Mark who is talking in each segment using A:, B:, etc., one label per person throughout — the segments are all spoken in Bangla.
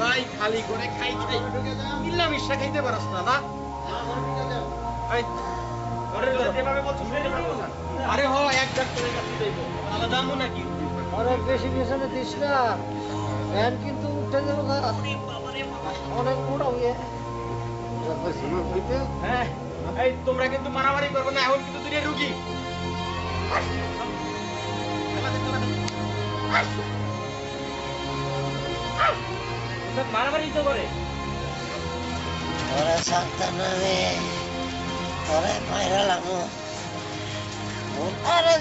A: ভাই খালি করে খাই খাই মিল্লামিশা খাইতে পারস না না? আরে হ এক ডাক্তারের কাছে যাইবো আলাদা আমো নাকি?
B: অনেক বেশি পেছনে দিস না, ভ্যান কিন্তু উঠে যাবো। অনেক মোটা হয়ে
A: হ্যাঁ এই তোমরা কিন্তু মারামারি করবে না, এখন কিন্তু দুনিয়া রুগী। মারামারি তো করে
B: ওরা সাবধান রে, ওরা মাইরা লাগো। আরে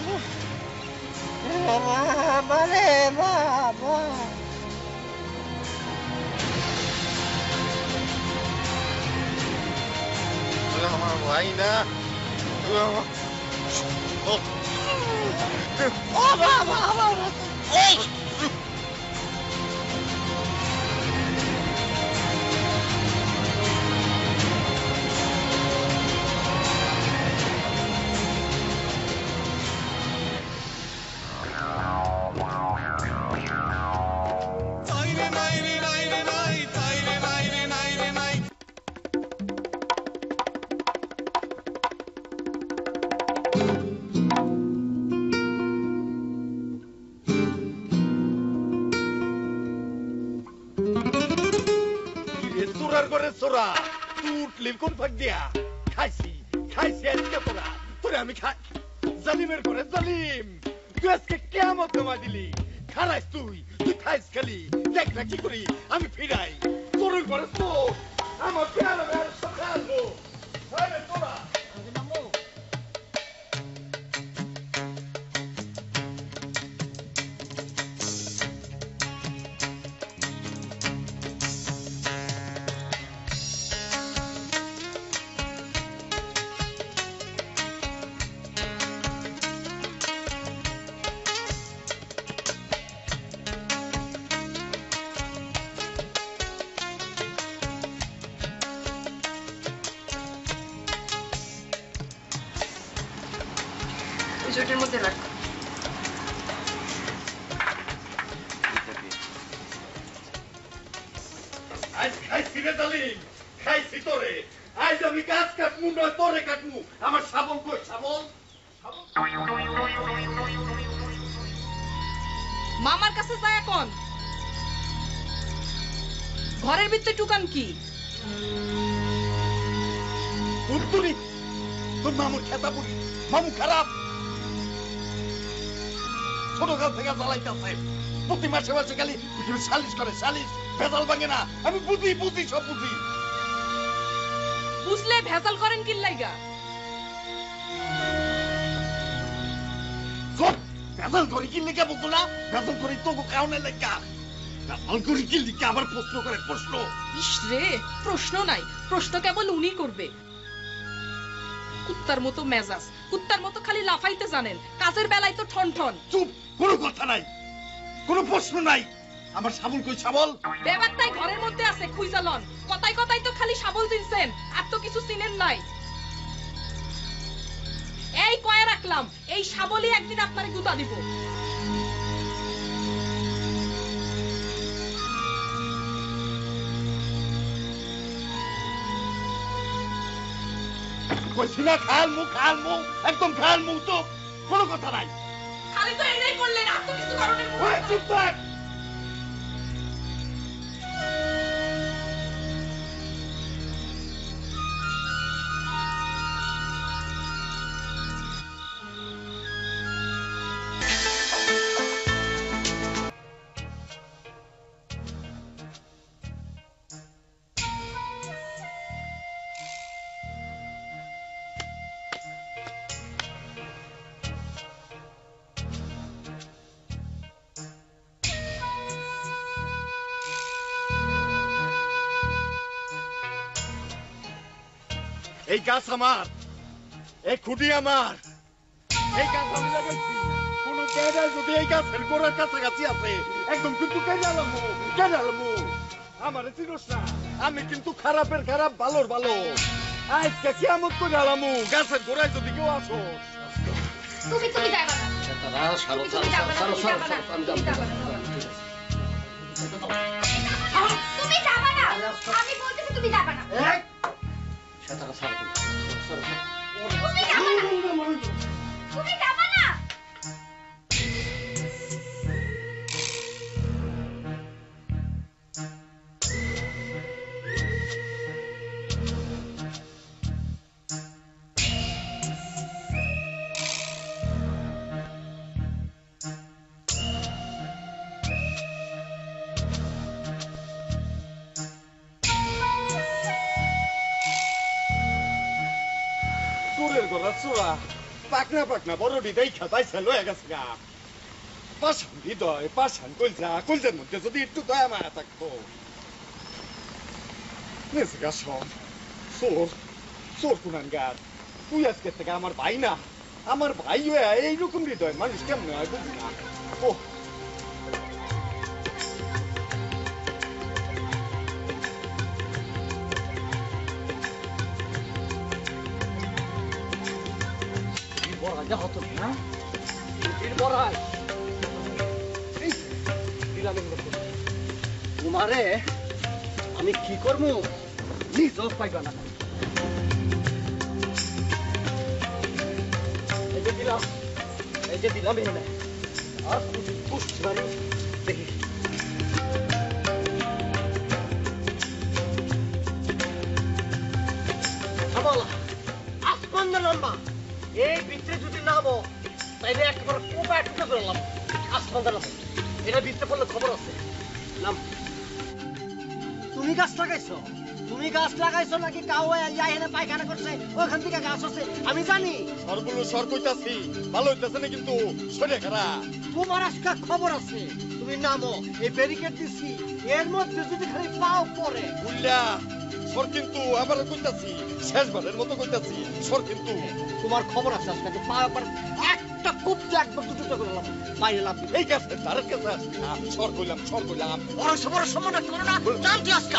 B: বাবা রে বাবা,
C: আমার ভাই না,
B: ও বাবা বাবা, এই
C: আমি জালিমের ঘরে জালিম, তুই আজকে কেমন জমা দিলি? খারাইস তুই, তুই খাইস খালি, দেখ না কি করি আমি ফিরাই তোর ঘরে। তো আমার পেয়ার সকাল তোরা
D: জোটের মধ্যে রাখ।
C: আজ খাইছি রে জালিম, খাইছি তোরে। আজ আমি গাছ কাটমু নয় তোরে কাটমু। আমার শাবল কই? শাবল
D: মামার কাছে যায় এখন। ঘরের ভিতরে টুকান কি?
C: উত্তরি তোর মামুর খেতা বুড়ি, মামু খারাপ। ছোটকাল থেকে জ্বালাইতেছে, প্রতি মাসে মাসে খালি সালিশ করে, সালিশ ভেজাল ভাঙে না। আমি বুঝি বুঝি সব বুঝি।
D: বুঝলে ভেজাল করেন কি লাইগা?
C: ভেজাল করি কি লেখা বলতো না? ভেজাল করি তো কারণে লেখা। ভেজাল করি কি লিখে আবার প্রশ্ন করে প্রশ্ন।
D: ইস রে, প্রশ্ন নাই, প্রশ্ন কেবল উনি করবে। কুত্তার মতো মেজাজ, কুত্তার মতো খালি লাফাইতে জানেন, কাজের বেলায় তো ঠন ঠন।
C: চুপ, কোনো কথা নাই, কোনো প্রশ্ন নাই। আমার শাবল কই? শাবল
D: ব্যাপারটাই ঘরের মধ্যে আছে, খুইজালন। কথায় কথায় তো খালি শাবল দিনছেন, আর তো কিছু চিনেন নাই। এই কয়ে রাখলাম, এই শাবলই একদিন আপনারে গুতা দিব।
C: কইছি না খাল মু, একদম খাল মু। তো কোনো কথা নাই,
D: খালি তো এটাই করলেন, আর তো কিছু কারণে।
C: চুপ থাক। এই গাছ আমার, এই খুঁটি আমার, এই গাছ আমি লাগাইছি। কোন জায়গায় যদি এই গাছের গোড়ার কাছাকাছি আছে, একদম কিন্তু কেটে আলামু। আমার চিনোস না, আমি কিন্তু খারাপের খারাপ, ভালোর ভালো। আজকে কিয়ামত করে আলামু, গাছের গোড়ায় যদি কেউ আসো।
D: তুমি যাইবা না।
B: সেতারা সারো
D: তুমি যাবা না,
B: সারো
D: তুমি
B: সারো
D: যাবা না,
B: আমি
D: তুমি
B: যাবো
D: যাবা না।
B: ঠিক আছে।
E: তুমি যাবা না আমি বলতেছি তুমি যাবা না
B: এই সেতারা সারো সারো
E: তুমি যাবা না তুমি যাবা না
C: চোরের গলা চোরা পাকনা পাকনা বড়ডি দেখা পাইছে লয়ে গেছে গা পাশান হৃদয় পাশান কলজার মধ্যে যদি একটু দয়া মায়া থাকতো নেছে গা সব চোর চোর কুনান গাছ তুই আজকে থেকে আমার ভাই না আমার ভাই হয়ে এইরকম হৃদয় মানুষ কেমন হয় বুঝি না ও
B: বড় যা হতো না এর বড় হয় এই দিলাম তোমারে আমি কি করবো নিজও পাইবা না এই যে দিলাম এখানে আর পুষ্টি মানে দেখি আসমান না লম্বা এই ভিতরে যদি নামো তাইলে একবার কোপা টুকে করলাম আসমান নামো এটা ভিতরে পড়লে খবর আছে নাম তুমি গাছ লাগাইছো তুমি গাছ লাগাইছো নাকি কাউ এনে পায়খানা করছে ওইখান থেকে গাছ আছে আমি জানি
C: সরগুলো সর কইতাছি ভালো হইতাছে না কিন্তু সরে খারা
B: তোমার আজকে খবর আছে তুমি নামো এই ব্যারিকেড দিছি এর মধ্যে যদি খালি পাও পড়ে
C: বুল্লা সর কিন্তু আবার কইতাছি শেষবারের মতো কইতাছি সর কিন্তু
B: তোমার খবর আছে আজকে পাও পড়ে একটা কুপতে একবার দুটো করে লাভ বাইরে লাভ
C: এই কাছে তারের কাছে আসছি না সর কইলাম
B: বড় সবর সম্মান রাখতে পারো না নামটি আজকে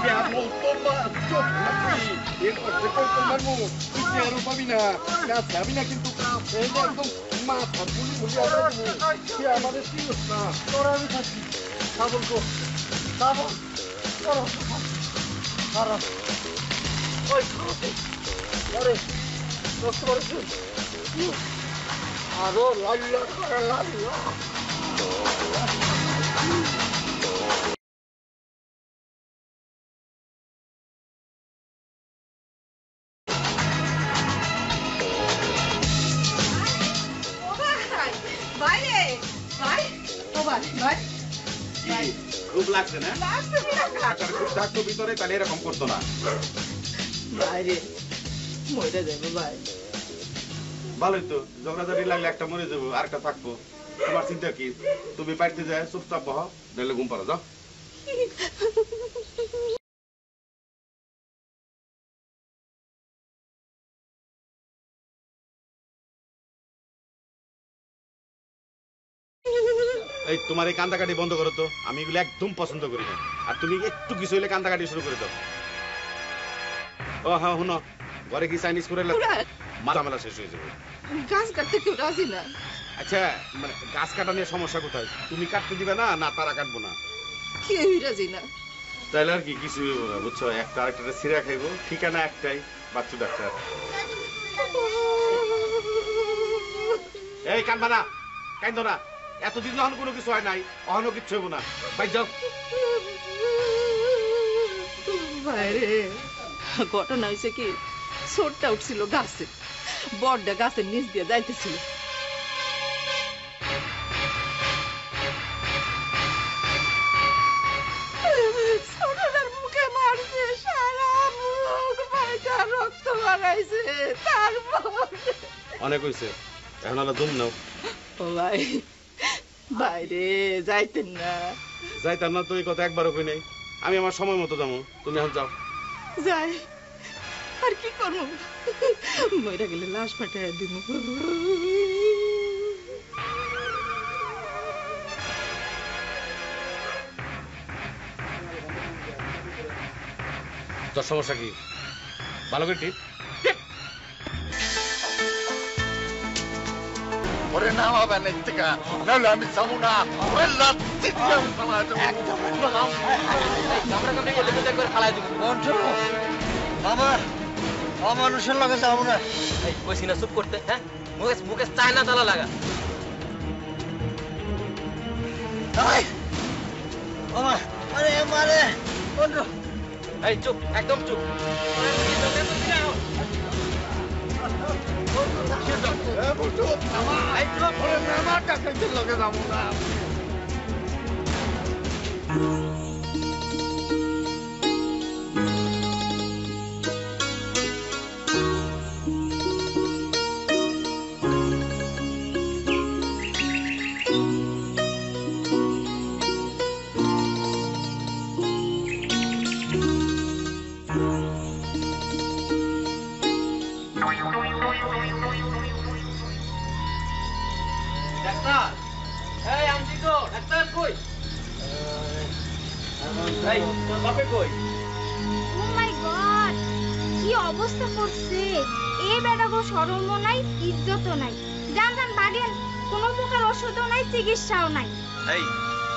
C: কেমন তোমার চোখ লাগবি এরপর থেকে তোমার মুখ তুই কি আরো পাবি না কাছে আমি না কিন্তু কাছে একদম মাথা গুলি গুলি আবার তুই আমাদের চিনিস না
B: তোরা আমি থাকি সাবল কো সাবল করো করো ওই আরে কষ্ট করছো আরো লাল্লা করে লাল্লা
A: খুব লাগছে না খুব থাকতো ভিতরে তাহলে এরকম করতো না
B: বাইরে মরে যাবে ভাই
A: ভালোই তো ঝগড়াঝাড়ি লাগলে একটা মরে যাবো আর একটা থাকবো তোমার চিন্তা কি তুমি বাড়িতে যায় চুপচাপ বহ নাহলে ঘুম পাড়া যাও এই তোমার এই কান্দাকাটি বন্ধ করো তো আমি এগুলো একদম পছন্দ করি না আর তুমি একটু কিছু হইলে কান্দাকাটি শুরু করে দাও ও হ্যাঁ শুনো ঘরে কি চাইনিজ করে মালামেলা শেষ হয়ে যাবে
F: গাছ কাটতে কেউ রাজি না
A: আচ্ছা মানে গাছ কাটা নিয়ে সমস্যা কোথায় তুমি কাটতে দিবে না না তারা কাটবো না
F: কেউই রাজি না
A: তাহলে আর কি কিছু বুঝছো একটা আরেকটা সিরা খাইবো ঠিকানা একটাই বাচ্চু ডাক্তার এই কানবা না কাইন্দো না এতদিন যখন কোনো কিছু হয় নাই অহনো কিচ্ছু হইব না ভাই যাও
F: বাইরে ঘটনা হয়েছে কি ছোটটা উঠছিল গাছে বড়টা গাছের নিচ দিয়ে যাইতেছিল ছোটটার মুখে মারছে সারা মুখ পায়টা রক্ত বাড়াইছে তারপর
A: অনেক হয়েছে এখন আমরা দুম নাও
F: ও ভাই বাইরে যাইতেন না
A: যাইতাম না তো এই কথা একবারও কই নাই আমি আমার সময় মতো যাবো তুমি এখন যাও
F: যাই আর কি করবো মইরা গেলে লাশ পাঠায় দিব
A: তোর সমস্যা কি ভালো করে টিপ।
C: ওরে নামাবেন এর থেকে, নাহলে আমি যাবো না। ওরে লাত্তি দিয়ে আমি ফালায় দেবো।
B: মানুষের লগে যাবো না।
G: কইছি না চুপ করতে, হ্যাঁ? মুখে মুখে চায়না তালা লাগা।
B: আরে মারে বন্ধু,
G: এই চুপ, একদম চুপ।
C: ওরে নামার ডাকাইতের লগে যাবো না।
G: ডাক্তার, এই আনছি তো, ডাক্তার কই? এই তোর বাপে কই?
E: ও মাই গড, কি অবস্থা করছে! এই বেটাগো শরমও নাই, ইজ্জতও নাই। যান যান ভাগেন, কোনো প্রকার ওষুধও নাই, চিকিৎসাও নাই।
G: এই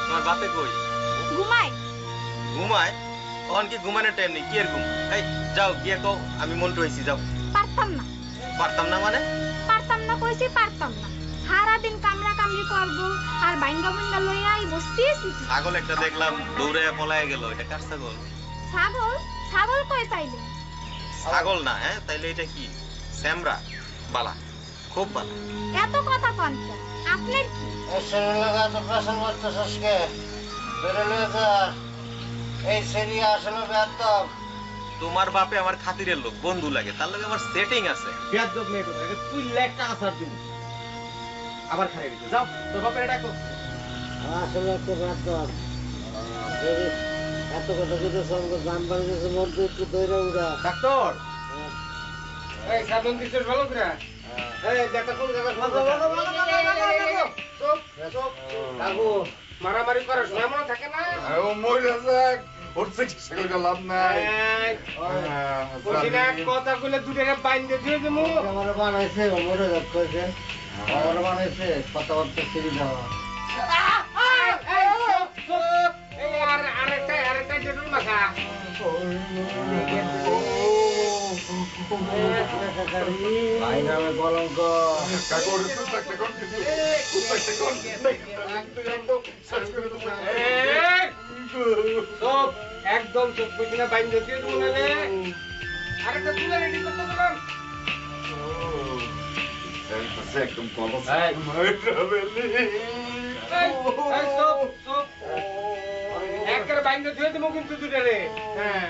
G: তোমার বাপে কই?
E: ঘুমায়।
G: ঘুমায়? তখন কি ঘুমানোর টাইম নেই, কি এর ঘুম? এই যাও গিয়ে কও আমি মন্টু হইছি, যাও।
E: পারতাম না।
G: পারতাম না মানে?
E: পারতাম না কইছি, পারতাম না। সারাদিন কামড়া কামড়ি করবো আর বাইঙ্গা বাইঙ্গা লইয়া এই বসতেছি।
G: ছাগল একটা দেখলাম দৌড়ে পলায় গেল, এটা কার ছাগল?
E: ছাগল? ছাগল কই তাইলে?
G: ছাগল না, হ্যাঁ? তাইলে এটা কি? স্যামরা? বালা, খুব বালা।
E: এত কথা কন কেন? আপনার কি?
G: তোমার বাপে আমার খাতিরের লোক, বন্ধু লাগে, তার লগে আমার সেটিং আছে।
B: তুই লাখ টাকা ছাড় দিবি।
G: আবার খাইয়ে দিতে যাও, তোর বাপের ডাকো।
B: আসলে একটা ব্যাপার, এত কথা যদি সঙ্গে দাম বাড়ি গেছে, মধ্যে একটু দৈরা উড়া।
G: ডাক্তার,
B: এই সাধন দিচ্ছিস ভালো করে। এই দেখা কোন জায়গা কাকু মারামারি করার সময় মনে থাকে না।
C: ও মরে যাক, ওর চিকিৎসা করে লাভ নাই।
B: কথা বলে দুটাকে বাইন্ধে দিয়ে দেবো। আমার বানাইছে মরে যাক কইছে, আমার বানাইছে কথাবার্তা ছেড়ে যাওয়া। আরেকটা জরুর মাখা ভাই নামে কলঙ্ক। একদম চোখ পিছনে বাইন্ধে দিয়ে দেবো, নাহলে আরেকটা তুলে রেডি করতে বললাম।
C: একদম কলম
B: একের বাইন্ধে ধুয়ে দেবো কিন্তু দুটারে। হ্যাঁ,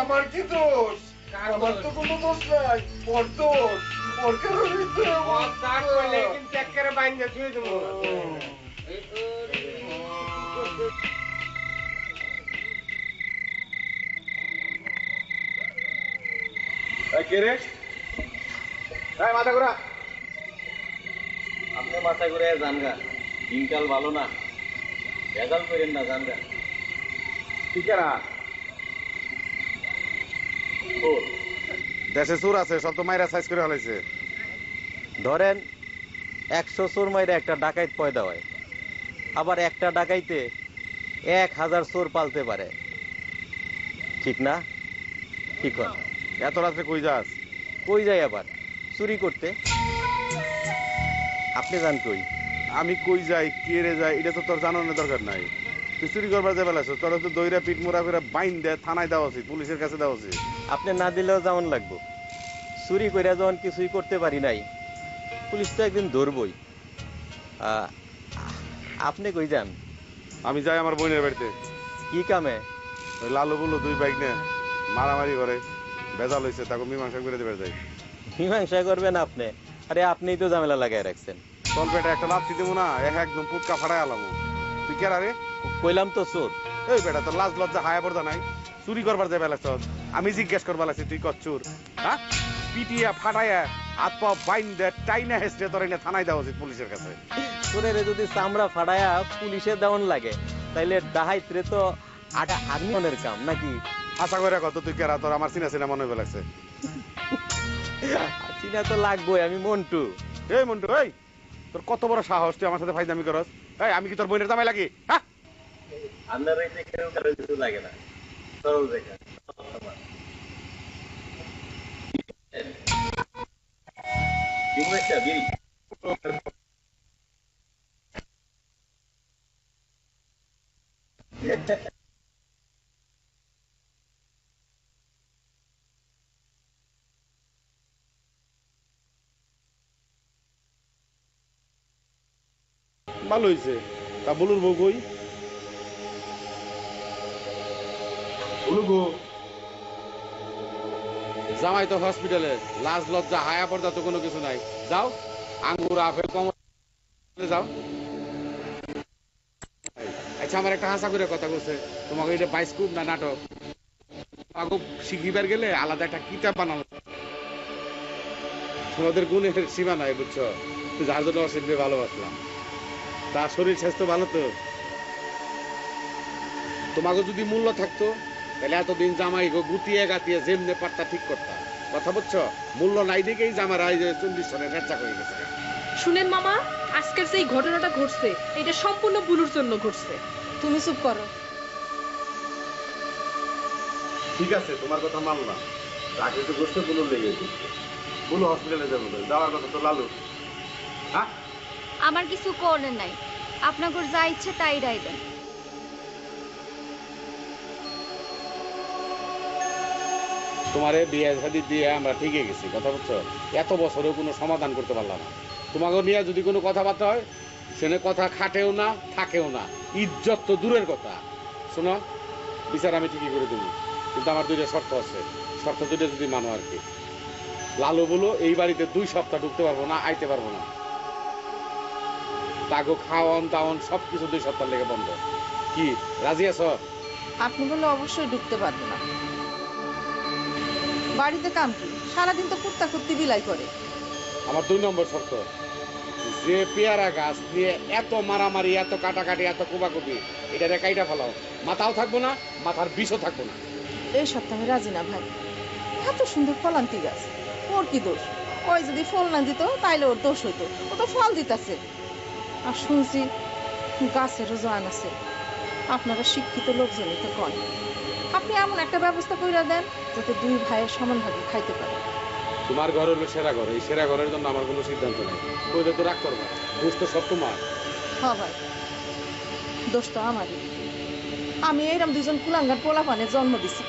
C: আমার কি দোষ? আমার তো কোনো দোষ নাই, ওর দোষ। ওর কারণে
B: কিন্তু একের বাইন্ধে ধুয়ে দেবো।
A: কে রে? মাথা ঘোরা।
G: আপনি মাথা ঘুরে জানগা, দিনকাল ভালো না, ভেজাল করেন না, জানগা।
A: ঠিক না? দেশে চোর আছে, সব তো মাইরা সাইজ করে ফেলাইছে।
H: ধরেন 100 চোর মাইরে একটা ডাকাইত পয়দা হয়, আবার একটা ডাকাইতে 1000 চোর পালতে পারে, ঠিক না? ঠিক হয়।
A: এত রাত্রে কই যাস?
H: কই যাই আবার? চুরি করতে। আপনি যান কই?
A: আমি কই যাই, কে রে যাই, এটা তো তোর জানানোর দরকার নাই। তুই চুরি করবার যাবে লাগছো, তোর তো দইরা পিঠ মোড়া করে বাইন দেয়, থানায় দেওয়া উচিত, পুলিশের কাছে দেওয়া উচিত।
H: আপনি না দিলেও যেমন লাগবো। চুরি করে যখন কিছুই করতে পারি নাই, পুলিশ তো একদিন ধরবই। আপনি কই যান?
A: আমি যাই আমার বোনের বাড়িতে।
H: কি কামে?
A: ওই লালু বললো 2 বাইক নিয়ে মারামারি করে, ভেজাল হয়েছে, তাকে মীমাংসা করে দেবে যাই।
H: মীমাংসা করবেন আপনি? আরে আপনিই তো ঝামেলা লাগাই রাখছেন।
A: চল বেটা, একটা লাথি দেবো না, একদম পুটকা ফাটাই আলাম। তুই কেরা রে?
H: কইলাম তো চোর।
A: এই বেটা, তোর লাজ লজ্জা হায়া পড়তা নাই? চুরি করবার যাবে লাগছ, আমি জিজ্ঞেস করবার লাগছি তুই কর চোর? হ্যাঁ, পিটিয়া ফাটাইয়া হাত পা বাইন দে, টাইনা হেসড়ে তোর এনে থানায় দেওয়া উচিত পুলিশের কাছে।
H: চোরের যদি চামড়া ফাটায়া পুলিশে দেওয়ান লাগে, তাইলে ডাহাইতরে তো আটা আর্মিনের কাম নাকি?
A: আশা করে কত তুই কেরা তোর আমার চিনা চিনা মনে হয়ে লাগছে।
H: চিনা তো লাগবোই, আমি মন্টু।
A: এই মন্টু, এই তোর কত বড় সাহস তুই আমার সাথে ফাইজলামি করস? এই আমি কি তোর বোনের জামাই লাগি? হ্যাঁ
G: আপনার কারো কিছু লাগে না, সরল দেখা বিড়ি।
A: ভালো হয়েছে। তা বলুর বউ কই? বলু গো, জামাই তো হসপিটালে, লাজ লজ্জা হায়া পর্দা তো কোনো কিছু নাই। যাও আঙ্গুর আপেল কমলা যাও। আচ্ছা আমার একটা হাসা করে কথা বলছে, তোমাকে এটা বাইস্কুপ না নাটক আগে শিখিবার গেলে আলাদা একটা কিতাব বানানো, তোমাদের গুণের সীমা নাই বুঝছো, যার জন্য অসিদ্ধে ভালোবাসলাম। তার শরীর স্বাস্থ্য ভালো তো? তোমাকে যদি মূল্য থাকতো তাহলে এতদিন জামাই গো গুতিয়ে গাতিয়ে যেমনে পারতা ঠিক করতা। কথা বুঝছো? মূল্য নাই দেখেই জামার এই যে 40 সনের নেচা হয়ে গেছে।
D: শুনেন মামা, আজকের যে ঘটনাটা ঘটছে এটা সম্পূর্ণ বুলুর জন্য ঘটছে।
F: তুমি চুপ করো।
A: ঠিক আছে তোমার কথা মানলাম, চাকরি তো করতে বুলুর লেগে গেছে। বুলু হসপিটালে যাবো, যাওয়ার কথা তো লালু। হ্যাঁ
E: আমার কিছু করেন নাই, আপনাদের যা ইচ্ছে তাই রাইবেন।
A: তোমারে বিয়ে শাদী দিয়ে আমরা ঠিকই গেছি, কথা বুঝছো? এত বছরেও কোনো সমাধান করতে পারলাম না। তোমাকে নিয়ে যদি কোনো কথাবার্তা হয় সেনে কথা খাটেও না থাকেও না, ইজ্জত তো দূরের কথা। শোনো, বিচার আমি ঠিকই করে দেবো, কিন্তু আমার দুইটা শর্ত আছে। শর্ত দুইটা যদি মানো আর কি। লালু বলো এই বাড়িতে 2 সপ্তাহ ঢুকতে পারবো না, আইতে পারবো না। তাগো খাওয়ান দাওয়ান সবকিছু 2 সপ্তাহ লেগে বন্ধ। কি রাজি আছো?
F: আপনি বলে অবশ্যই ঢুকতে পারবে না। বাড়িতে কাম কি? সারাদিন তো কুত্তা কুত্তি বিলাই করে।
A: আমার 2 নম্বর শর্ত, যে পেয়ারা গাছ নিয়ে এত মারামারি, এত কাটাকাটি, এত কোবাকুবি, এটা রেখাইটা ফেলাও। মাথাও থাকবো না, মাথার বিষও থাকবো না।
F: এই সপ্তাহে রাজি না ভাই। এত সুন্দর ফলান্তি গাছ, ওর কি দোষ? ওই যদি ফল না দিত তাইলে ওর দোষ হইতো, ও তো ফল দিতেছে। আর শুনছি গাছেরও জান আছে। আপনারা শিক্ষিত লোকজনই তো কন। আপনি এমন একটা ব্যবস্থা করে দেন যাতে 2 ভাইয়ের সমানভাবে খাইতে পারে।
A: তোমার ঘর হলো সেরা ঘর, এই সেরা ঘরের জন্য আমার কোনো সিদ্ধান্ত নেই। কইলে তো রাগ করবো, দোষ তো সব তোমার।
F: হ্যাঁ ভাই, দোষ তো আমারই। আমি এইরকম 2জন কুলাঙ্গার পোলা পানে জন্ম দিছি।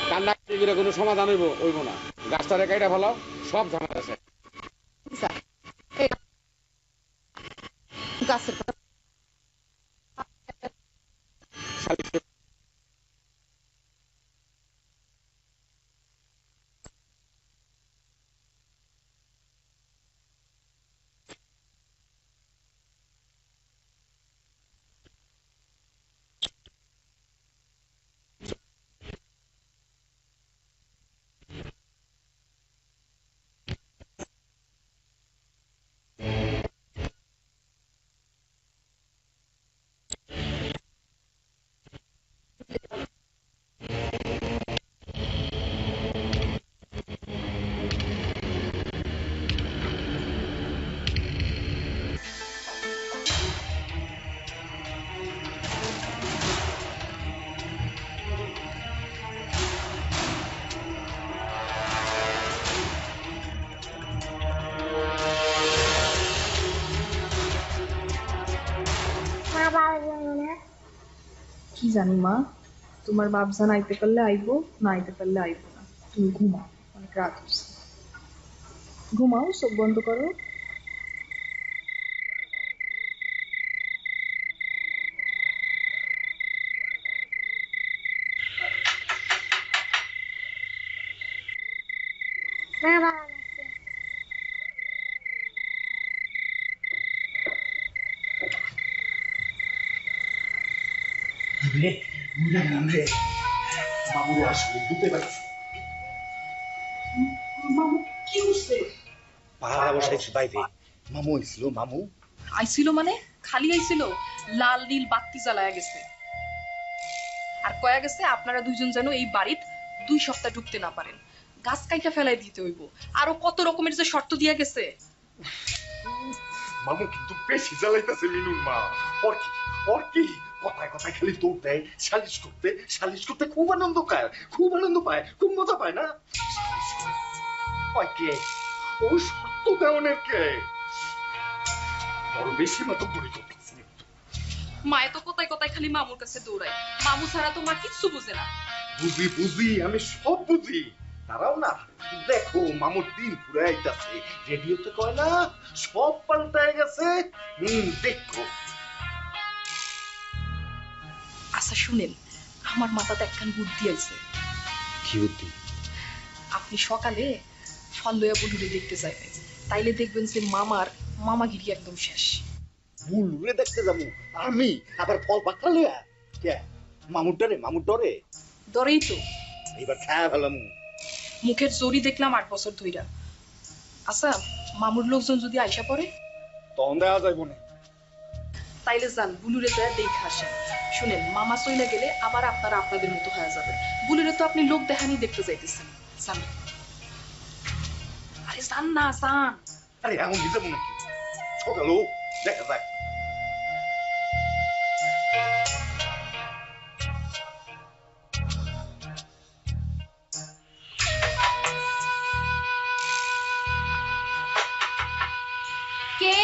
A: কান্না করে কোনো সমাধান হইব না। গাছটা রেখাইটা ফেলাও, সব ঝামেলা আছে।
F: গাছের
D: কি জানি মা, তোমার বাপজান আইতে পারলে আইবো, না আইতে পারলে আইবো না। তুমি ঘুমাও, অনেক রাত হচ্ছে। ঘুমাও, চোখ বন্ধ করো। মামু কি হচ্ছে?
C: মামু আইছিল, মামু
D: আইছিল মানে খালি আইছিল, লাল নীল বাতি জ্বালায়া গেছে।
I: আর কয়া গেছে আপনারা দুইজন যেন এই বাড়িত 2 সপ্তাহ ঢুকতে না পারেন, গাছ কাইটা ফেলাই দিতে হইব, আরো কত রকমের যে শর্ত দিয়া গেছে।
C: মামু কিন্তু বেশি জ্বালাইতেছে মিনুর মা। ওর কি কথায় কথায় খালি দৌড় দেয় সালিশ করতে খুব আনন্দ পায়, খুব মজা পায় না? কে ওই শর্ত দেওয়ানের কে? বড় বেশি মতো পড়ে করতেছে।
I: মায়ে তো কথায় কথায় খালি মামুর কাছে দৌড়ায়, মামু ছাড়া তো মা কিচ্ছু বুঝে না।
C: বুঝি আমি সব বুঝি। তারাও না দেখো মামুর দিন পুরে আইতাছে, রেডিওতে কয় না সব পাল্টায় গেছে। দেখো।
I: আচ্ছা শুনেন, আমার মাথাতে একখান বুদ্ধি আইছে।
C: কি বুদ্ধি?
I: আপনি সকালে ফল লইয়া বুলুরে দেখতে যাবেন, তাইলে দেখবেন যে মামাগিরি একদম শেষ।
C: বুলুরে দেখতে যাবো আমি? আবার ফল পাকড়া লইয়া? কে মামুর ডরে?
I: ডরেই তো।
C: এবার খায়া ফেলাম।
I: মুখের জোরি দেখলাম 8 বছর ধইরা। আচ্ছা মামুর লোকজন যদি আইসা পড়ে?
C: তখন দেওয়া যাইব না।
I: তাইলে যান বুলুরে যায় দেখে আসেন। শুনেন, মামা চইলা গেলে আবার আপনারা আপনাদের মতো হয়ে যাবে। বুলুরে তো আপনি লোক দেখানি দেখতে যাইতেছেন। যান। আরে যান না, যান।
C: আরে এমন কি যাবো নাকি? সকালও দেখা যাক।
E: কে?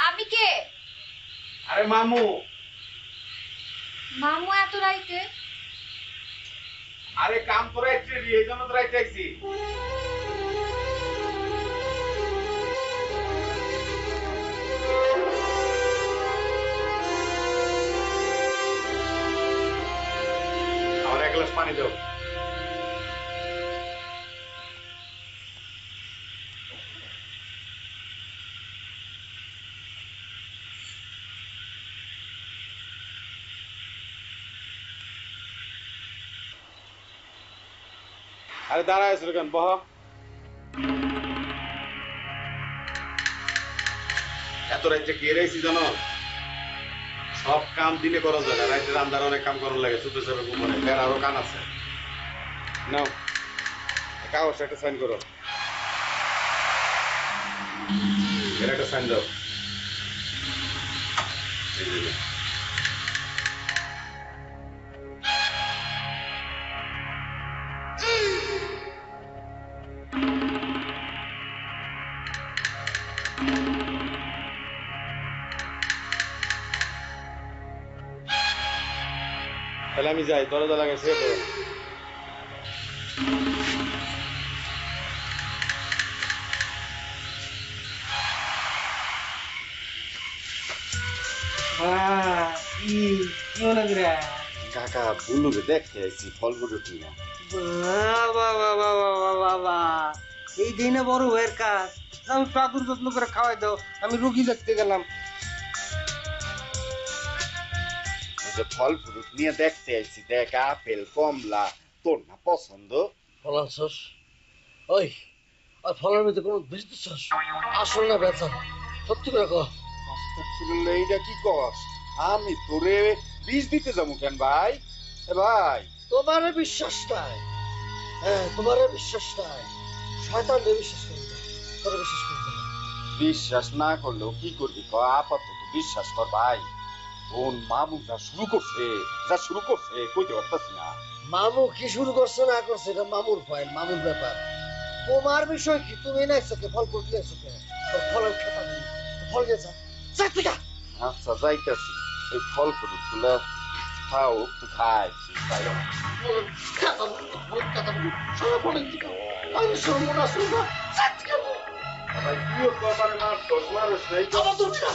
A: আমি
E: কে?
A: আরে মামু।
E: মামু এত রাইতে?
A: আরে কাম তো রাইতে, এই জন্য তো রাইতে আইছি। আমার 1 গ্লাস পানি দাও। আরে দাঁড়ায় আছো কেন? বহ। এত রাইতে কে রাইছি জানো? সব কাম দিনে করা যায় না, রাইতে রান্দার অনেক কাম করার লাগে, ছোট ছোট ঘুমনে ফের আরো কান আছে। নাও কাগজটা একটা সাইন করো। এর একটা সাইন দাও। তাহলে আমি যাই, দরজা লাগে শুয়ে পড়ো। কাকা বুলুরে দেখতে আইছি ফল ফুটুক নিয়া।
B: এই দিনে বড় হয়ের কাজ। আমি প্রাদুর যত্ন করে খাওয়াই দাও, আমি রুগী দেখতে গেলাম।
C: ফল ফুটুক নিয়ে দেখতে আইছি, দেখ আপেল কমলা তোর না পছন্দ?
B: ফল আনছস? ওই আর ফলের মধ্যে কোনো বিষ দিচ্ছস? আসল না বেচা? সত্যি করে কহ।
C: এইটা কি কস? আমি তোরে বিষ দিতে যাবো কেন ভাই? ভাই
B: তোমারে বিশ্বাস নাই। হ্যাঁ তোমারে বিশ্বাস নাই, শয়তানরে বিশ্বাস করি না, তোরে বিশ্বাস করি না।
C: বিশ্বাস না করলেও কি করবি ক? আপাতত বিশ্বাস কর ভাই। কোন মামু যা শুরু করছে কইতে পারতাছি না।
B: মামু কি শুরু করছে না করছে এটা মামুর ফাইল, মামুর ব্যাপার। তোমার বিষয় কি? তুমি নাইছো কে ফল করতে আছো কে? তোর ফলের খাতা নেই, ফল গেছে যা তুই যা।
C: আচ্ছা যাইতাছি, এই ফল ফুটুক গুলা খাও, একটু খাইছি তাই না?
B: আমি সর্বনাশ না
C: ভাই তুইও তো আমার না দোষ মারস নাই।
B: আমার তো না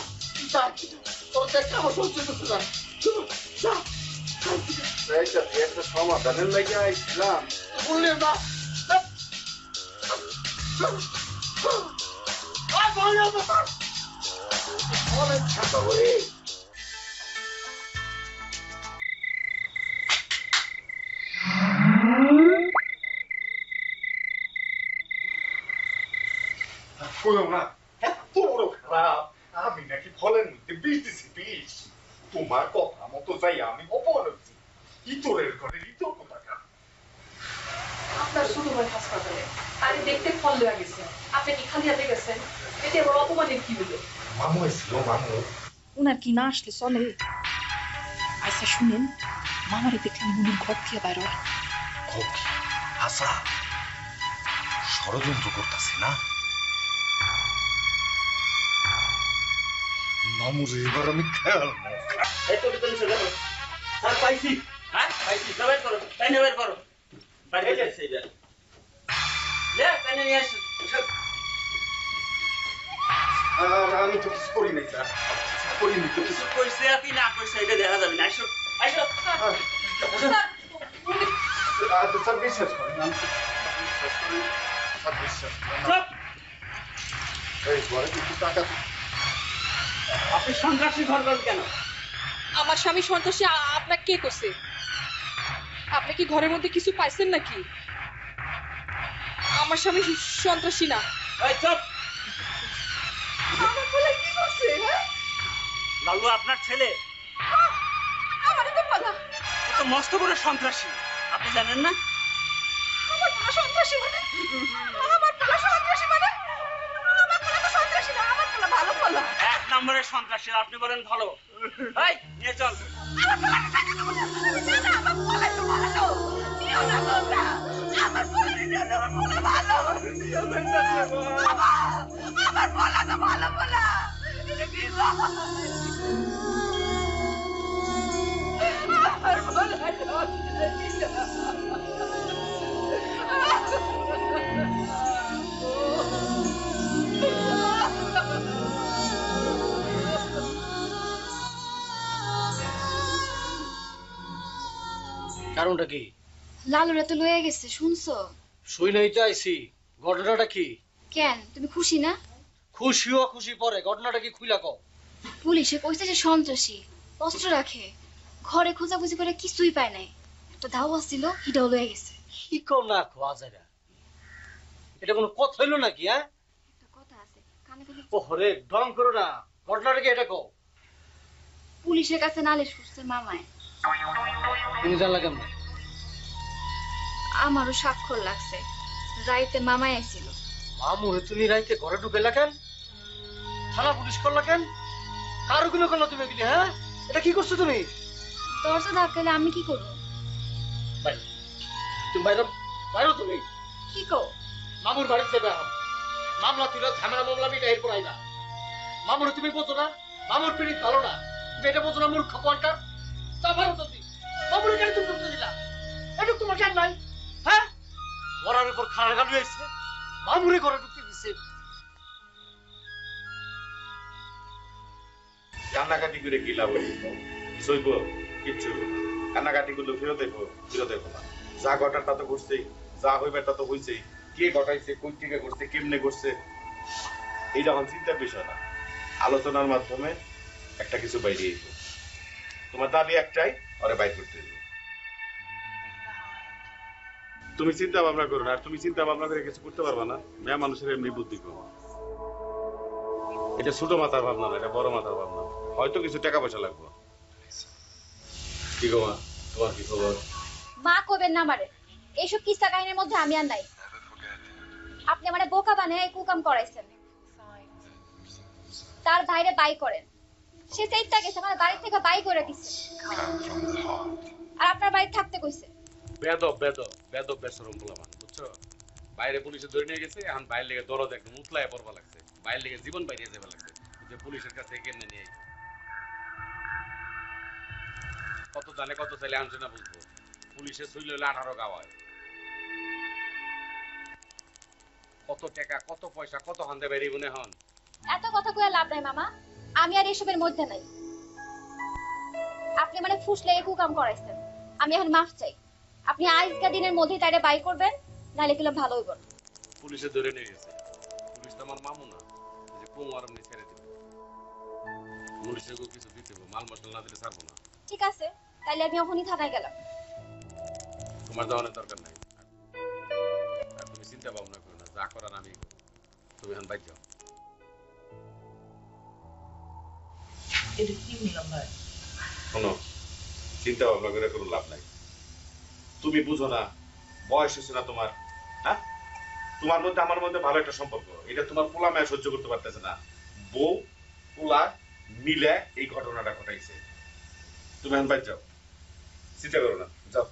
B: তোর দেখ আমার সহ্য করতে না।
C: যাইতাছি, একটা সমাধানের লাগে আইছিলাম।
B: বললে না অনেক খাতা বলি।
C: এত বড় খারাপ আমি নাকি ফলের মধ্যে বিষ দিছি? বিষ তোমার কথা মতো যাই আমি অপমান হচ্ছি ইতরের ঘরে ইতর কোথাকার
I: আপনার ছোট ভাই হাসপাতালে তারে দেখতে ফল দেওয়া গেছে আপনি কি খালি হাতে গেছেন এতে আবার অপমানের কি হলো
C: মামু এসেছিল মামু
I: উনার কি না আসলে চলে আচ্ছা শুনেন মামারে দেখলাম বুলুর ঘর থেকে বাইরে হয়
C: খোকি হাসা ষড়যন্ত্র করতেছে না মামুরে এবার আমি খেয়াল
B: এত ভিতরে চলে যাবো স্যার পাইছি হ্যাঁ পাইছি বের করো তাই না বের করো বাড়ি যাচ্ছে এই যা লে পেনে নিয়ে আসো
C: আমি তো কিছু করি নাই স্যার করিনি তো
B: কিছু কইছে কি না কইছে এটা দেখা যাবে না আইসো আইসো
C: স্যার বিশ্বাস করেন আমি বিশ্বাস করি স্যার বিশ্বাস করেন এই ঘরে কিছু টাকা
B: আপনি সন্ত্রাসী ধরবেন কেন
I: আমার স্বামী সন্ত্রাসী আপনাকে কে করছে আপনি কি ঘরের মধ্যে কিছু পাইছেন নাকি আমার স্বামী সন্ত্রাসী না
B: এই চুপ
I: আমার বলে কি করছে হ্যাঁ
B: লালু আপনার ছেলে
I: আমারে তো বলা
B: ও তো মস্ত বড় সন্ত্রাসী আপনি জানেন না
I: আমার বলা সন্ত্রাসী মানে আমার বলা সন্ত্রাসী মানে আমার বলা তো সন্ত্রাসী না আমার বলা ভালো বলা
B: এক নম্বরের সন্ত্রাসী আপনি বলেন ভালো এই নিয়ে চল
I: আমার বলা টাকা দেবো না আমার বলা তো ভালো নিও না তোমরা আমার বলা নিও না আমার বলা ভালো নিও না আমার বলা তো ভালো বলা এটা কি আমার
B: কারণটা কি
E: লালুরা তো লয়ে গেছে শুনছো
B: শুই নাই তো আইছি ঘটনাটা কি
E: কেন তুমি খুশি না
B: খুশিও খুশি পরে ঘটনাটা কি খুইলা কও
E: পুলিশে কইছে যে সন্ত্রাসী অস্ত্র রাখে ঘরে খোঁজাখুঁজি করে কিছুই পায় নাই একটা ধাওয়া ছিল হিটাও লয়ে গেছে
B: কি কও না খোয়া যায় এটা কোনো কথা হইলো নাকি হ্যাঁ
E: একটা কথা আছে কানে কানে
B: ওরে ঢং করো না ঘটনাটা কি এটা কও
E: পুলিশের কাছে নালিশ করছে মামায়
B: তুমি জানলা কেমন
E: আমারও স্বাক্ষর লাগছে রাইতে মামায় আইছিল
B: মামু তুমি রাইতে ঘরে ঢুকেলা কেন থানা পুলিশ করলা কেন কার ওগুলো করলা তুমি এগুলি হ্যাঁ এটা কি করছো তুমি
E: দরজা ধাক্কালে আমি কি করবো
B: ভাই তুমি বাইরে বাইরে তুমি
E: কি কো
B: মামুর বাড়িতে যাবে এখন মামলা তুলে ঝামেলা মামলা মিটা এরপর আইলা মামুর তুমি বোঝো না মামুর পিড়িত ভালো না তুমি এটা বোঝো না মূর্খ কোয়ান্টার তা পারো তো মামুর কেন তুমি ঢুকতে দিলা এটা তোমার জ্ঞান নাই হ্যাঁ মরার উপর খাড়া গালু হয়েছে মামুরে ঘরে ঢুকতে দিছে
A: কান্নাকাটি করে কি লাভ সইব কিচ্ছু কান্নাকাটি গুলো ফেরত দেখবো না যা ঘটার তা তো ঘটছেই যা হইবার তা তো হইছেই কে ঘটাইছে কোন থেকে ঘটছে কেমনে ঘটছে এইটা এখন চিন্তার বিষয় না আলোচনার মাধ্যমে একটা কিছু বাইরে এসো তোমার দাবি একটাই ওরে বাইর করতে দিবে তুমি চিন্তা ভাবনা করো না আর তুমি চিন্তা ভাবনা করে কিছু করতে পারবা না মেয়ে মানুষের এমনি বুদ্ধি কম এটা ছোট মাথার ভাবনা না এটা বড় মাথার ভাবনা হয়তো কিছু টাকা পয়সা লাগবে কি গো মা তোমার কি খবর
E: মা কবেন না মারে এইসব কিস্সা কাহিনীর মধ্যে আমি আর নাই আপনি মানে বোকা বানায় এই কুকাম করাইছেন তার বাইরে বাই করেন সে সেইটা গেছে আমার বাড়ি থেকে বাই করে দিছে আর আপনার বাড়ি থাকতে কইছে
A: বেদব বেসরম বললাম বুঝছো বাইরে পুলিশে ধরে নিয়ে গেছে এখন বাইরে লেগে দরদ একদম উতলায় পড়বা লাগছে বাইরে লেগে জীবন বাইরে যাবে লাগছে যে পুলিশের কাছে কেমনে নিয়ে কত জানে কত চাইলে আনছে না বুঝবো পুলিশে ছুইলে 18 গাওয়া হয় কত টাকা কত পয়সা কত হান্দে বেরিয়ে গুনে হন
E: এত কথা কইয়া লাভ নাই মামা আমি আর এসবের মধ্যে নাই আপনি মানে ফুসলে কুকাম করাইছেন আমি এখন মাফ চাই আপনি আজকের দিনের মধ্যেই তাইরে বাই করবেন নালে কিলা ভালো হইব
A: পুলিশে ধরে নিয়ে গেছে পুলিশ তো আমার মামু না যে কোন আরাম নিয়ে ছেড়ে দিবে পুলিশে কিছু দিতে হবে মাল মশলা না দিলে ছাড়বো না
E: ঠিক আছে তাইলে আমি এখনই থানায় গেলাম
A: তোমার যাওয়ার দরকার নাই আর তুমি চিন্তা ভাবনা করো না যা করার আমি তুমি এখন বাইর যাও
I: এটা কি নিলাম ভাই
A: শোনো, চিন্তা ভাবনা করে কোনো লাভ নাই। তুমি বুঝো না, বয়স হচ্ছে না তোমার। হ্যাঁ, তোমার মধ্যে আমার মধ্যে ভালো একটা সম্পর্ক, এটা তোমার পোলা মায়া সহ্য করতে পারতেছে না। বউ পোলা মিলে এই ঘটনাটা ঘটাইছে। তুমি এখন বাইরে যাও, চিন্তা করো না, যাও।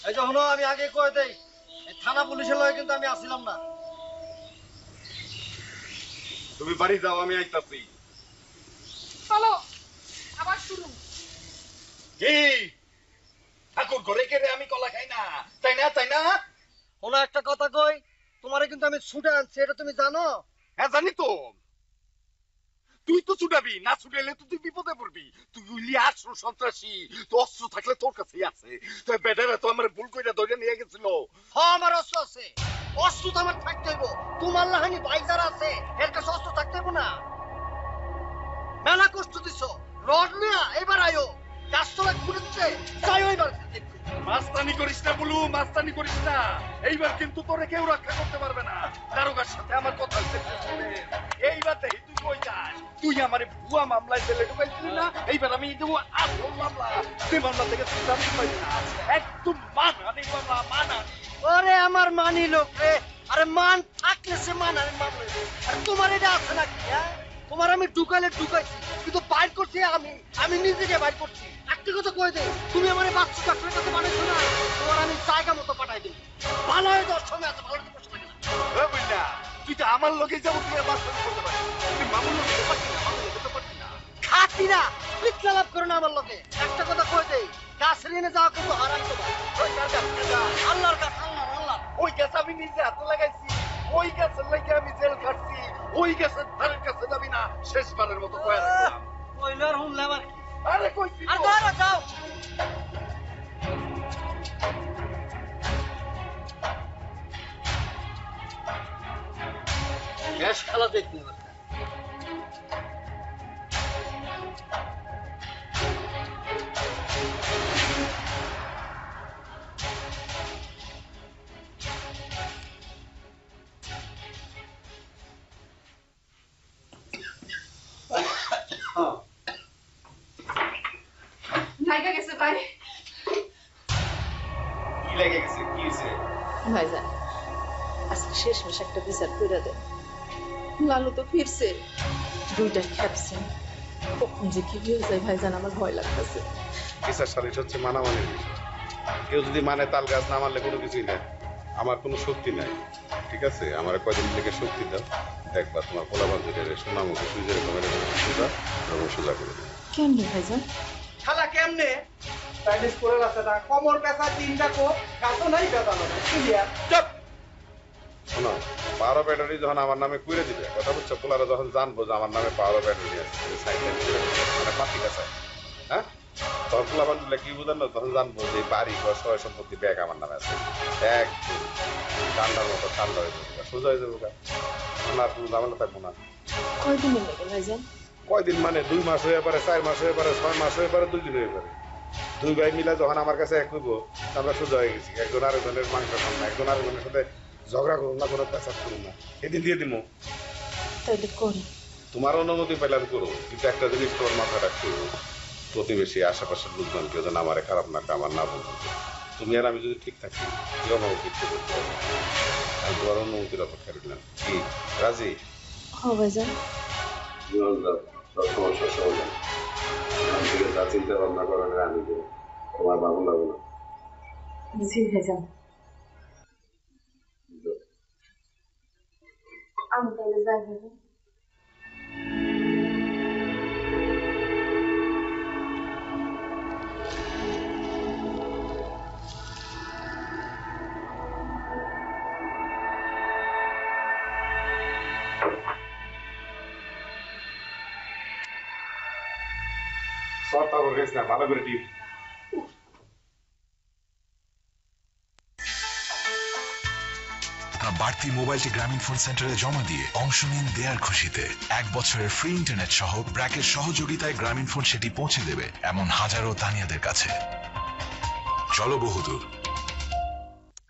B: এই যে হলো, আমি আগে কয়ে দেই, এই থানা পুলিশের লয়ে কিন্তু আমি আসিলাম না।
A: তুমি বাড়ি যাও, আমি আইতাছি।
I: চলো আবার শুরু।
C: কি ঠাকুর ঘরে কেড়ে আমি কলা খাই না, তাই না? তাই না?
B: হলো একটা কথা কই, তোমারে কিন্তু আমি ছুটে আনছি, এটা তুমি জানো?
C: হ্যাঁ জানি তো। তুই তো ছুটাবি না, ছুটাইলে তো তুই বিপদে পড়বি। তুই গুলি আসো সন্ত্রাসী, তো অস্ত্র থাকলে তোর কাছেই আছে। তুই বেটারা তো আমার ভুল কইরা ধরে নিয়ে গেছিল।
B: হ্যাঁ আমার অস্ত্র আছে, অস্ত্র তো আমার থাকতে হইব। তোমার লাহানি ভাই যারা আছে এর কাছে অস্ত্র থাকতে হইব না? মেলা কষ্ট দিছো, রড নিয়া এবার আয়ো, গাছতলা ঘুরছে যাইও এবার।
C: মাস্তানি করিস না বলু, মাস্তানি করিস না। এইবার কিন্তু তোরে কেউ রক্ষা করতে পারবে না। দারোগার সাথে আমার কথা হচ্ছে, এইবার দেখি তুই কই যাস। তুই আমারে ভুয়া মামলায় জেলে ঢুকাইছিলি না, এইবার আমি দেবো আসল মামলা। তুই মামলা থেকে তুই জানতে পারবি না, একদম মানহানি মামলা, মানহানি।
B: ওরে আমার মানি লোক রে, আরে মান থাকলে সে মানহানি মামলা। আর তোমার এটা আছে নাকি? হ্যাঁ, তোমার আমি ঢুকাইলে ঢুকাইছি, কিন্তু বাইর করছি আমি নিজেকে বাইর করছি। একটা কথা কই দে, তুমি আমার বাচ্চা ডাক্তারের কাছে বানাইছো না, তোমার আমি জায়গা মতো পাঠাই দেব। ভালো হয়ে যাওয়ার সময় আছে, ভালো কিছু লাগে না।
C: এ বুইলা, তুই তো আমার লোকে যাবো, তুই আর মাস্তানি করতে পারিস। তুই মামুর লোকে যেতে পারবি না, মামুর লোকে যেতে পারবি না।
B: খাতি না, পিছলা লাভ করো না আমার লোকে। একটা কথা কই দে, গাছ রিনে যাওয়া কিন্তু হারাম তোমার।
C: ওই কার গাছ কেডা?
B: আল্লাহর গাছ, আল্লাহ।
C: ওই গাছ আমি নিজে হাতে লাগাইছি, ওই গাছের লাগে আমি জেল কাটছি। ওই গাছের ধারের কাছে যাবি না, শেষবারের মতো কয়ে রাখলাম।
B: কইলো আর হুনলাম আর কি।
C: আরে কইছি
B: আর
C: তো।
B: ধরো যাও। গ্যাস খেলা দেখবি এবার।
I: লাইগা গেছে ভাই।
A: কি লেগে গেছে, কি হয়েছে?
F: ভাইজান আজকে শেষমেশ একটা বিচার করে দেন। লালু তো ফিরছে, দুইটা খেপছে, কখন যে কি হয়ে যায় ভাইজান আমার ভয় লাগতেছে।
A: বিচার সালিশ হচ্ছে মানামানির বিষয়। কেউ যদি মানে তাল গাছ না মানলে কোনো কিছুই নাই। আমার কোনো শক্তি নাই, ঠিক আছে? আমার কয়দিন থেকে শক্তি দাও, দেখবা তোমার পোলাপান যেটা সোনামুখী সুইজে রকমের সোজা এরকম সোজা করে দেবে।
F: কেমনে ভাইজান?
B: খালা কেমনে? প্র্যাকটিস করে রাখতে না, কোমর ব্যথা, তিনটা কোপ, কাতো নাই ব্যথা না। ক্লিয়ার।
A: চুপ! শোনো, পাওয়ার ব্যাটারি যখন আমার নামে কুইরে দিবে, কথা বুঝছো? পোলারা যখন জানবো যে আমার নামে পাওয়ার ব্যাটারি আছে, মানে পাতি কাছে, হ্যাঁ? তখন পোলাপান দিলে কি বুঝান না, তখন জানবো যে বাড়ি ঘর সয় সম্পত্তি ব্যাগ আমার নামে আছে। একদম ঠান্ডার মতো ঠান্ডা হয়ে যাবে, সোজা হয়ে যাবো। তখন আর কোনো ঝামেলা থাকবো না।
F: কয়দিনের লেগে ভাইজান?
A: কয়দিন মানে 2 মাস হয়ে পারে, 4 মাস হয়ে পারে, 6 মাস হয়ে পারে, 2 দিন হয়ে পারে। দুই ভাই মিলা যখন আমার কাছে এক হইব, আমরা সোজা হয়ে গেছি। একজন আরেকজনের মাংস খান না, একজন আরেকজনের সাথে ঝগড়া করুন না, কোনো পেশাব করুন না। এদিন দিয়ে দিব।
F: তাইলে করি।
A: তোমার অনুমতি পেলাম করো, কিন্তু একটা জিনিস তোমার মাথা রাখতে হবে, প্রতিবেশী আশেপাশের লোকজন কেউ যেন আমার খারাপ না, আমার না বলতে। তুমি আর আমি যদি ঠিক থাকি, কেউ আমাকে কিছু করতে হবে। আমি তোমার অনুমতির অপেক্ষা রাখলাম। কি রাজি?
F: হ্যাঁ ভাইজান।
A: সব সমস্যার সমাধান আমি থেকে যা চিন্তা ভাবনা করেন আমি দেবো, তোমার ভালো লাগবে না।
F: জি ভাইজান। আমি তাহলে যাই ভাইজান।
A: সব তারপরে খাইছ না, ভালো করে টিপ।
J: বাড়তি মোবাইলটি গ্রামীণ ফোন সেন্টারে জমা দিয়ে অংশ নিন দেয়ার খুশিতে। 1 বছরের ফ্রি ইন্টারনেট সহ ব্র্যাকের সহযোগিতায় গ্রামীণ ফোন সেটি পৌঁছে দেবে এমন হাজারো তানিয়াদের কাছে। চলো বহুদূর।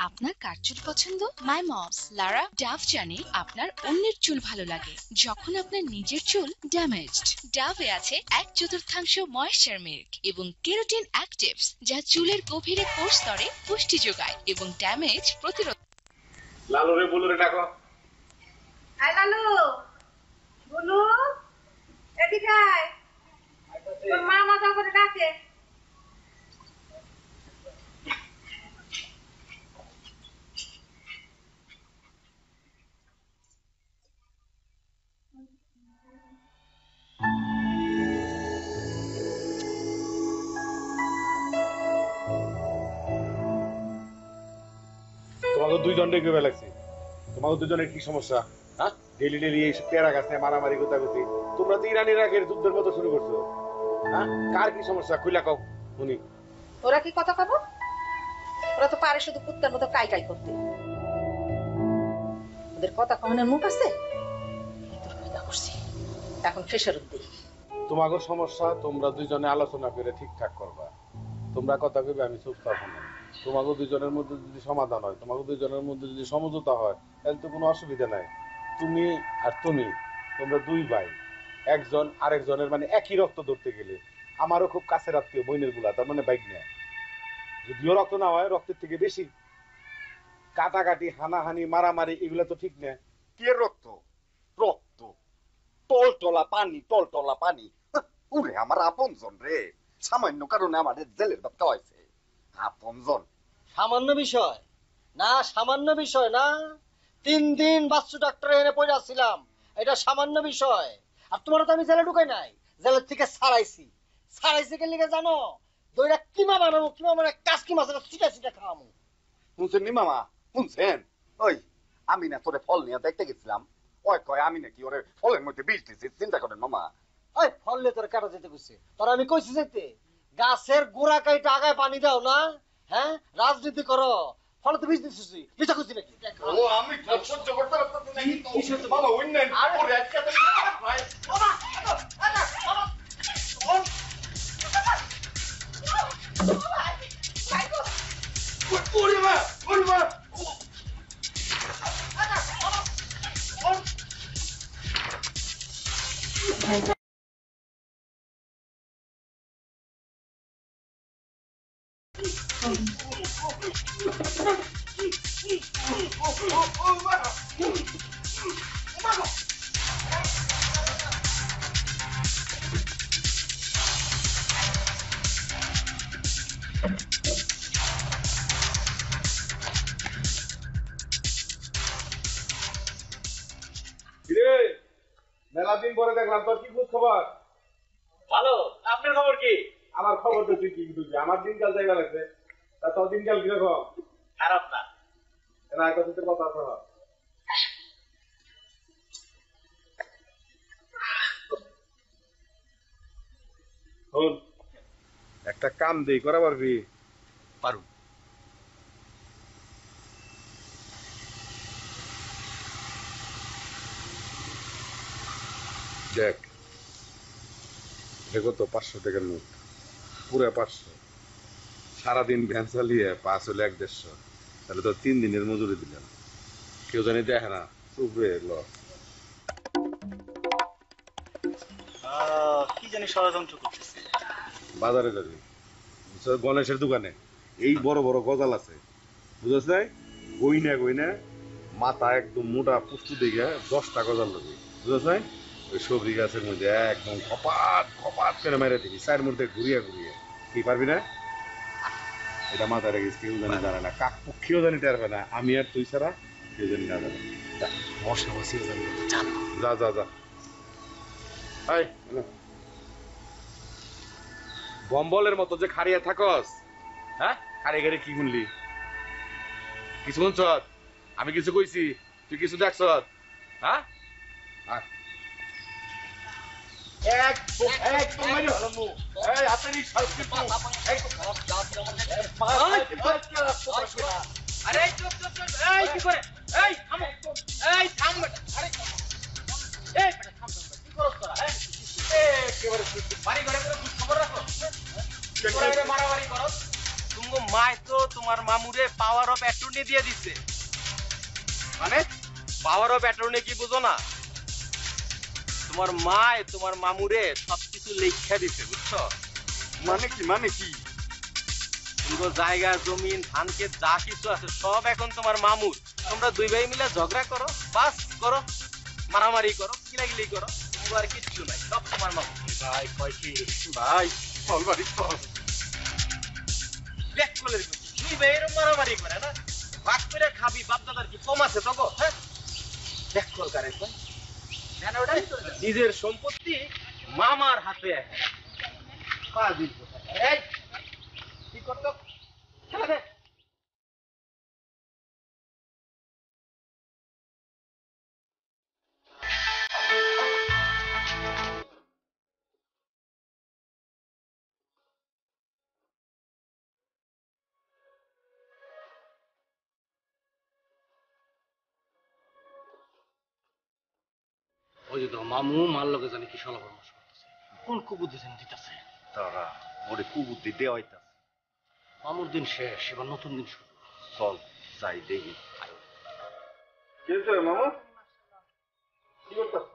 K: আপনার কার চুল পছন্দ? মাই মমস লারা ডাভ জানে আপনার অন্যের চুল ভালো লাগে যখন আপনার নিজের চুল ড্যামেজড। ডাভে আছে 1/4 ময়েশ্চার মিল্ক এবং কেরাটিন অ্যাক্টিভস যা চুলের গভীরে কোর স্তরে পুষ্টি যোগায় এবং ড্যামেজ প্রতিরোধ।
A: লালুরে বুলুরে ডাকো।
E: আই লালু, বুলু, এদিকে আয়। তোর মা মাথা করে ডাকে।
A: তোমাকে দুইজন ডেকে লাগছে। তোমাকে দুজনের কি সমস্যা? হ্যাঁ, ডেলি ডেলি এই পেয়ারা গাছ নিয়ে মারামারি গোতাগুতি। তোমরা তো ইরান ইরাকের যুদ্ধের মতো শুরু করছো। হ্যাঁ, কার কি সমস্যা খুইলা কও শুনি।
F: ওরা কি কথা কব? ওরা তো পারে শুধু কুত্তার মতো কাই কাই করতে। ওদের কথা কহনের মুখ আছে। এখন খেসারত দিই।
A: তোমাকে সমস্যা তোমরা দুইজনে আলোচনা করে ঠিকঠাক করবা। তোমরা কথা কইবে, আমি চুপ থাকবো না। তোমাকে দুইজনের মধ্যে যদি সমাধান হয়, তোমাকে দুইজনের মধ্যে যদি সমঝোতা হয়, তাহলে তো কোনো অসুবিধা নাই। তুমি আর তুমি, তোমরা দুই ভাই, একজন আরেকজনের মানে একই রক্ত ধরতে গেলে। আমারও খুব কাছের আত্মীয় বোনের গুলা, তার মানে বাইক নেয়। যদিও রক্ত না হয়, রক্তের থেকে বেশি কাটাকাটি, হানাহানি, মারামারি এগুলা তো ঠিক না।
C: কে রক্ত? রক্ত টলটলা পানি, টলটলা পানি। ওরে আমার আপনজন রে, সামান্য কারণে আমাদের জেলের ভাত খাওয়াইছে। আপনজন
B: সামান্য বিষয় না, সামান্য বিষয় না। 3 দিন বাচ্চু ডাক্তার এনে পড়ে আসছিলাম, এটা সামান্য বিষয়। আর তোমার তো আমি জেলে ঢুকাই নাই, জেলের থেকে ছাড়াইছি। ছাড়াইছি কে লিগে জানো? দইরা কিমা বানাবো, কিমা মানে কাসকি মাছের চিটা চিটা খাওয়ামু।
C: শুনছেন নি মামা? শুনছেন? ওই আমি না তোরে ফল নিয়ে দেখতে গেছিলাম। ওই কয় আমি নাকি ওরে ফলের মধ্যে বিষ দিছি। চিন্তা করেন মামা।
B: ওই ফল নিয়ে তোর কাটা যেতে কইছে, তোর আমি কইছি যেতে। গাছের গোড়া কাইটা আগায় পানি দাও না। হ্যাঁ, রাজনীতি করো, ফলে তো বিষ দিছিস। মিথ্যা কইছি নাকি?
C: ও আমি সহ্য করতে পারতাম না। কি সহ্য মামা? অন্যায় ওরে একটা ভাই মামা ওরে মা, ওরে মা।
A: মেলা দিন পরে দেখলাম, তোর কি খোঁজ খবর?
B: ভালো। আপনার খবর কি?
A: আমার খবর তো তুই কি বুঝবি? আমার দিনকাল জায়গা লাগছে, তা তোর দিনকাল কিরকম?
B: খারাপ না।
A: না, কথা কথা আছে। শোন, একটা কাম দেই, করা পারবি?
C: পারু।
A: দেখ, দেখো তো 500 টাকার নোট, পুরো 500। সারাদিন ভ্যান চালিয়ে 5 হলে 1-150, তাহলে তো 3 দিনের মজুরি দিলাম। কেউ জানি দেখে না, চুপরে লস।
G: কি জানি ষড়যন্ত্র করতেছে।
A: বাজারে যাবি, গণেশের দোকানে এই বড় বড় গজাল আছে, বুঝছ নাই? গইনা গইনা মাথা একদম মোটা পুষ্টু দিকে 10টা গজাল লাগবে, বুঝছ নাই? ওই সবজি গাছের মধ্যে একদম খপাত খপাত করে মেরে দিবি, চার মধ্যে ঘুরিয়ে ঘুরিয়ে। কি পারবি না? এটা মাথায় রেখেছি, কেউ জানি জানে না, কাক পক্ষীও জানি পারবে না, আমি আর তুই ছাড়া কেউ জানি না জানে। যা যা যা। বম্বলের মতো যে খাড়িয়া থাকস, হ্যাঁ? খাড়ি গাড়ি কি শুনলি? কিছু শুনছ? আমি কিছু কইছি, তুই কিছু দেখছ? হ্যাঁ?
C: একদম মারি হলামু এই হাতেরই শাস্তি তো
G: আরে চুপ চুপ চুপ এই কি করে এই থামো এই থাম আরে এই থাম কি করছ তোরা একেবারে বাড়ি ঘরে করে খবর রাখো কি করে মারামারি করো তুমগো মাই তো তোমার মামুরে পাওয়ার অফ অ্যাটর্নি দিয়ে দিছে মানে পাওয়ার অফ অ্যাটর্নি কি বুঝো না তোমার মায় তোমার মামুরে সবকিছু লেখা দিছে বুঝছো
C: মানে কি
G: পুরো জায়গা জমিন ধান ক্ষেত যা কিছু আছে সব এখন তোমার মামুর তোমরা দুই ভাই মিলে ঝগড়া করো বাস করো মারামারি করো কিলাগিলি করো তোমার আর কিচ্ছু নাই সব তোমার মামুর
C: ভাই কয় কি ভাই চল বাড়ি চল
G: ব্যাক করে দিবি দুই ভাই এরকম মারামারি করে না ভাগ করে খাবি বাপ দাদার কি কম আছে তগো হ্যাঁ ব্যাক কল করে কই জানো ওটা নিজের সম্পত্তি মামার হাতে পাজি এই কি করতো খেলা দে
B: ওই যে মামু মার লোকে জানি কি সলা পরামর্শ করতেছে কোন কুবুদ্ধি জানি দিতেছে
C: তারা ওরে কুবুদ্ধি দেওয়াইতা
B: মামুর দিন শেষ এবার নতুন দিন শুরু
C: চল যাই দেখি কি মামু কি করতেছ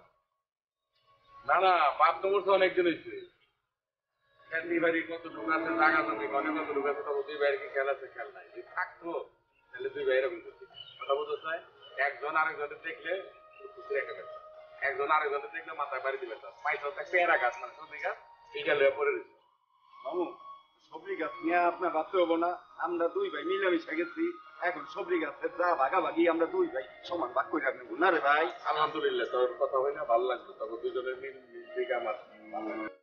A: না না বাপ তো বলছে অনেকদিন হয়েছে ক্যান্ডি বাড়ি কত ঢুক আছে জায়গা জমি অনেক কত ঢুক আছে তবে দুই ভাইয়ের কি খেল আছে খেল নাই যদি থাকতো তাহলে দুই ভাইয়ের এরকম করতে কথা বলতে চাই একজন আরেকজনের দেখলে খুশি রেখে দেবে একজন আরেকজনের দেখলে মাথায় বাড়ি দিবে তার পাইছে একটা পেয়ারা গাছ মানে সবজি গাছ এইটা লয়ে পড়ে রয়েছে
C: মামু সবজি গাছ নিয়ে আপনার ভাবতে হবো না আমরা দুই ভাই মিলামিশা গেছি এখন সবজি গাছের যা ভাগাভাগি আমরা দুই ভাই সমান ভাগ করে রাখবো না রে ভাই
A: আলহামদুলিল্লাহ তোর কথা হয় না ভালো লাগলো তবে দুজনের মিল দিকে আমার ভালো লাগলো